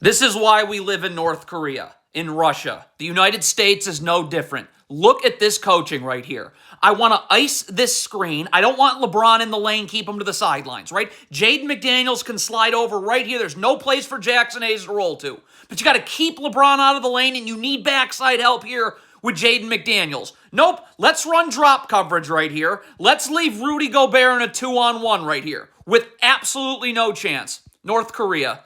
This is why we live in North Korea, in Russia. The United States is no different. Look at this coaching right here. I want to ice this screen. I don't want LeBron in the lane, keep him to the sidelines, right? Jaden McDaniels can slide over right here. There's no place for Jackson Hayes to roll to. But you got to keep LeBron out of the lane, and you need backside help here with Jaden McDaniels. Nope, let's run drop coverage right here. Let's leave Rudy Gobert in a 2-on-1 right here with absolutely no chance. North Korea.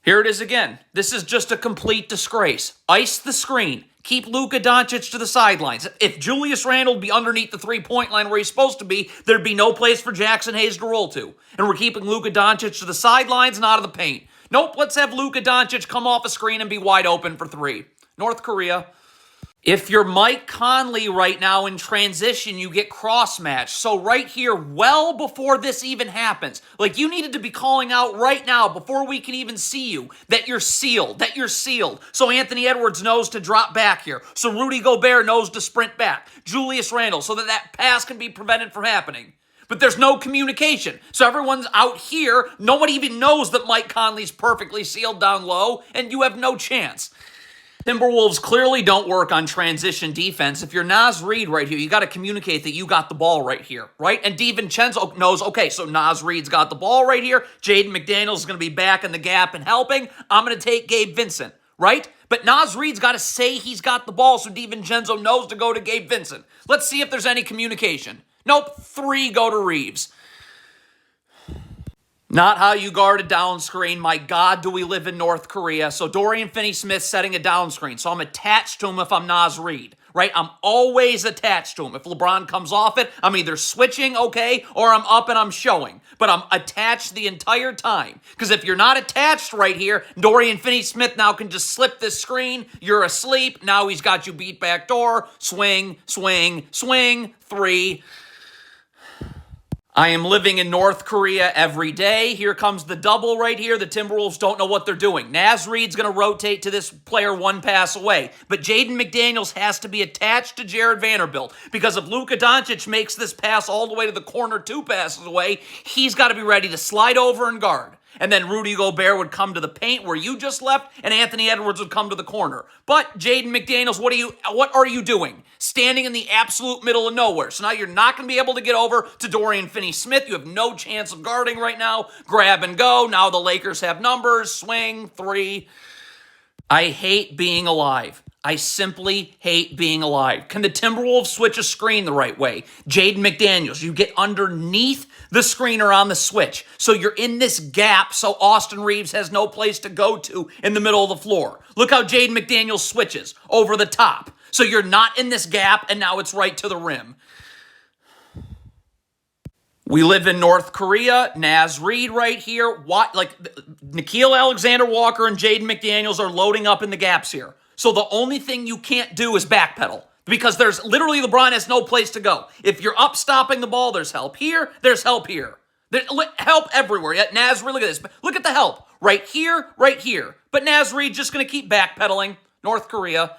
Here it is again. This is just a complete disgrace. Ice the screen. Keep Luka Doncic to the sidelines. If Julius Randle would be underneath the three-point line where he's supposed to be, there'd be no place for Jackson Hayes to roll to. And we're keeping Luka Doncic to the sidelines and out of the paint. Nope, let's have Luka Doncic come off a screen and be wide open for three. North Korea. If you're Mike Conley right now in transition, you get cross-matched. So right here, well before this even happens, like you needed to be calling out right now before we can even see you that you're sealed, So Anthony Edwards knows to drop back here. So Rudy Gobert knows to sprint back. Julius Randle, so that pass can be prevented from happening. But there's no communication. So everyone's out here. Nobody even knows that Mike Conley's perfectly sealed down low, and you have no chance. Timberwolves clearly don't work on transition defense. If you're Naz Reid right here, you got to communicate that you got the ball right here, right? And DiVincenzo knows, okay, so Naz Reid's got the ball right here. Jaden McDaniels is going to be back in the gap and helping. I'm going to take Gabe Vincent, right? But Naz Reid's got to say he's got the ball so DiVincenzo knows to go to Gabe Vincent. Let's see if there's any communication. Nope, 3 go to Reeves. Not how you guard a down screen. My God, do we live in North Korea? So Dorian Finney-Smith setting a down screen. So I'm attached to him if I'm Naz Reid, right? I'm always attached to him. If LeBron comes off it, I'm either switching, okay, or I'm up and I'm showing. But I'm attached the entire time. Because if you're not attached right here, Dorian Finney-Smith now can just slip this screen. You're asleep. Now he's got you beat back door. Swing, swing, swing. 3. I am living in North Korea every day. Here comes the double right here. The Timberwolves don't know what they're doing. Naz Reid's going to rotate to this player 1 pass away. But Jaden McDaniels has to be attached to Jared Vanderbilt. Because if Luka Doncic makes this pass all the way to the corner 2 passes away, he's got to be ready to slide over and guard. And then Rudy Gobert would come to the paint where you just left, and Anthony Edwards would come to the corner. But Jaden McDaniels, what are you doing? Standing in the absolute middle of nowhere. So now you're not going to be able to get over to Dorian Finney-Smith. You have no chance of guarding right now. Grab and go. Now the Lakers have numbers. Swing, 3. I hate being alive. I simply hate being alive. Can the Timberwolves switch a screen the right way? Jaden McDaniels, you get underneath the screener on the switch. So you're in this gap so Austin Reeves has no place to go to in the middle of the floor. Look how Jaden McDaniels switches over the top. So you're not in this gap, and now it's right to the rim. We live in North Korea. Naz Reid right here. Nickeil Alexander-Walker and Jaden McDaniels are loading up in the gaps here. So the only thing you can't do is backpedal. Because there's literally LeBron has no place to go. If you're up stopping the ball, there's help here, there's help here. There's help everywhere. Yet Naz Reid, look at this. Look at the help. Right here, right here. But Naz Reid just going to keep backpedaling. North Korea.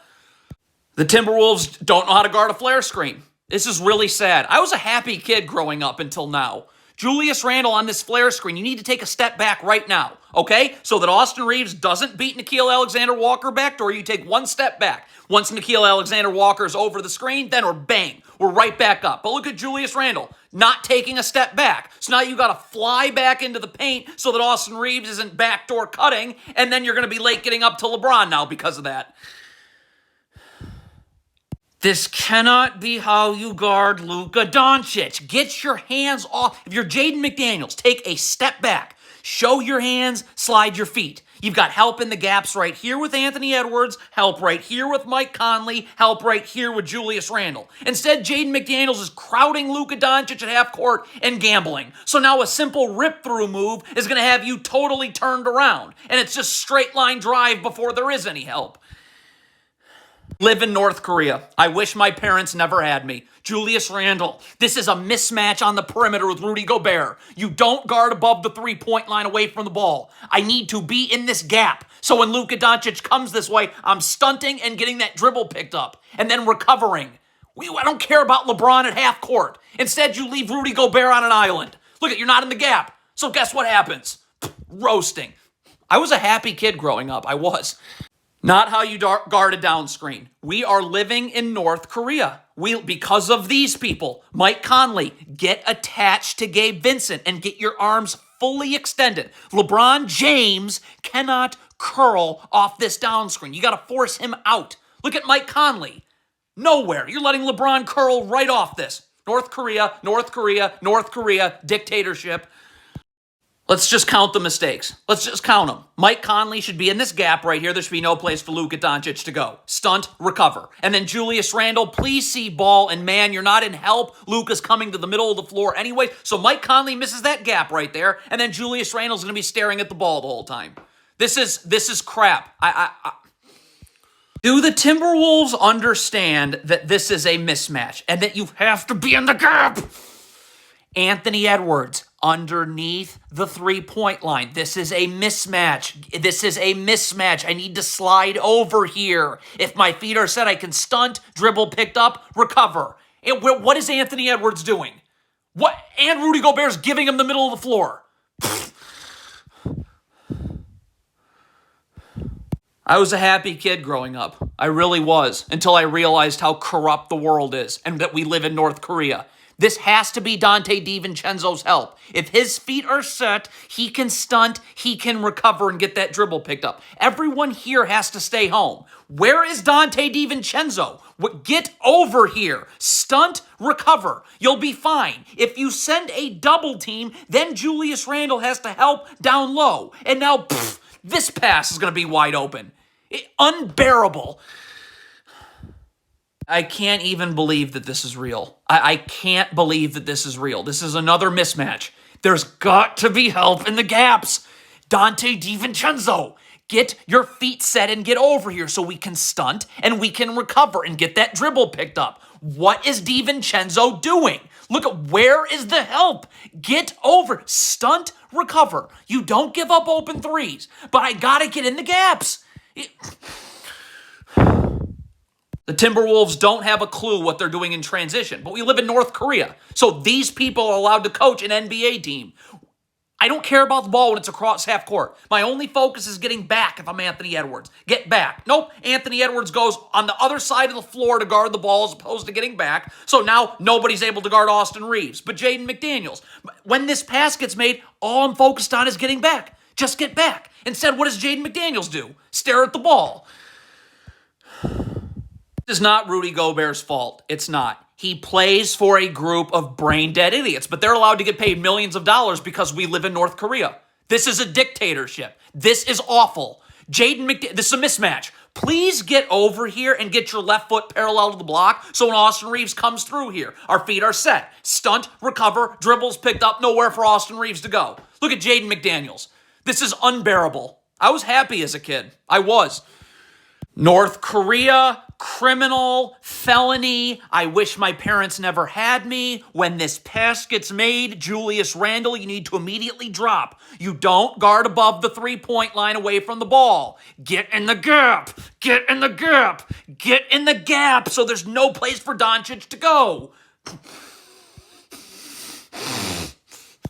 The Timberwolves don't know how to guard a flare screen. This is really sad. I was a happy kid growing up until now. Julius Randle on this flare screen, you need to take a step back right now, okay? So that Austin Reeves doesn't beat Nickeil Alexander-Walker backdoor, you take 1 step back. Once Nickeil Alexander-Walker's over the screen, then we're right back up. But look at Julius Randle, not taking a step back. So now you got to fly back into the paint so that Austin Reeves isn't backdoor cutting, and then you're going to be late getting up to LeBron now because of that. This cannot be how you guard Luka Doncic. Get your hands off. If you're Jaden McDaniels, take a step back. Show your hands, slide your feet. You've got help in the gaps right here with Anthony Edwards, help right here with Mike Conley, help right here with Julius Randle. Instead, Jaden McDaniels is crowding Luka Doncic at half court and gambling. So now a simple rip-through move is going to have you totally turned around. And it's just straight line drive before there is any help. Live in North Korea. I wish my parents never had me. Julius Randle. This is a mismatch on the perimeter with Rudy Gobert. You don't guard above the 3-point line away from the ball. I need to be in this gap. So when Luka Doncic comes this way, I'm stunting and getting that dribble picked up and then recovering. I don't care about LeBron at half court. Instead, you leave Rudy Gobert on an island. Look, you're not in the gap. So guess what happens? Roasting. I was a happy kid growing up. I was. Not how you guard a down screen. We are living in North Korea. Because of these people, Mike Conley, get attached to Gabe Vincent and get your arms fully extended. LeBron James cannot curl off this down screen. You got to force him out. Look at Mike Conley. Nowhere. You're letting LeBron curl right off this. North Korea, North Korea, North Korea, dictatorship. Let's just count the mistakes. Let's just count them. Mike Conley should be in this gap right here. There should be no place for Luka Doncic to go. Stunt, recover. And then Julius Randle, please see ball. And man, you're not in help. Luka's coming to the middle of the floor anyway. So Mike Conley misses that gap right there. And then Julius Randle's going to be staring at the ball the whole time. This is crap. Do the Timberwolves understand that this is a mismatch and that you have to be in the gap? Anthony Edwards underneath the three-point line. This is a mismatch. This is a mismatch. I need to slide over here. If my feet are set, I can stunt, dribble, picked up, recover. And what is Anthony Edwards doing? What? And Rudy Gobert's giving him the middle of the floor. I was a happy kid growing up. I really was, until I realized how corrupt the world is and that we live in North Korea. This has to be Dante DiVincenzo's help. If his feet are set, he can stunt, he can recover and get that dribble picked up. Everyone here has to stay home. Where is Dante DiVincenzo? Get over here. Stunt, recover. You'll be fine. If you send a double team, then Julius Randle has to help down low. And now, this pass is going to be wide open. Unbearable. I can't even believe that this is real. I can't believe that this is real. This is another mismatch. There's got to be help in the gaps. Dante DiVincenzo, get your feet set and get over here so we can stunt and we can recover and get that dribble picked up. What is DiVincenzo doing? Look at where is the help? Get over, stunt, recover. You don't give up open threes, but I gotta get in the gaps. The Timberwolves don't have a clue what they're doing in transition, but we live in North Korea. So these people are allowed to coach an NBA team. I don't care about the ball when it's across half court. My only focus is getting back if I'm Anthony Edwards. Get back. Nope, Anthony Edwards goes on the other side of the floor to guard the ball as opposed to getting back. So now nobody's able to guard Austin Reeves. But Jaden McDaniels, when this pass gets made, all I'm focused on is getting back. Just get back. Instead, what does Jaden McDaniels do? Stare at the ball. This is not Rudy Gobert's fault. It's not. He plays for a group of brain-dead idiots, but they're allowed to get paid millions of dollars because we live in North Korea. This is a dictatorship. This is awful. Jaden McDaniels, this is a mismatch. Please get over here and get your left foot parallel to the block so when Austin Reeves comes through here, our feet are set. Stunt, recover, dribbles picked up, nowhere for Austin Reeves to go. Look at Jaden McDaniels. This is unbearable. I was happy as a kid. I was. North Korea, criminal, felony, I wish my parents never had me. When this pass gets made, Julius Randle, you need to immediately drop. You don't guard above the three-point line away from the ball. Get in the gap. Get in the gap. Get in the gap so there's no place for Doncic to go.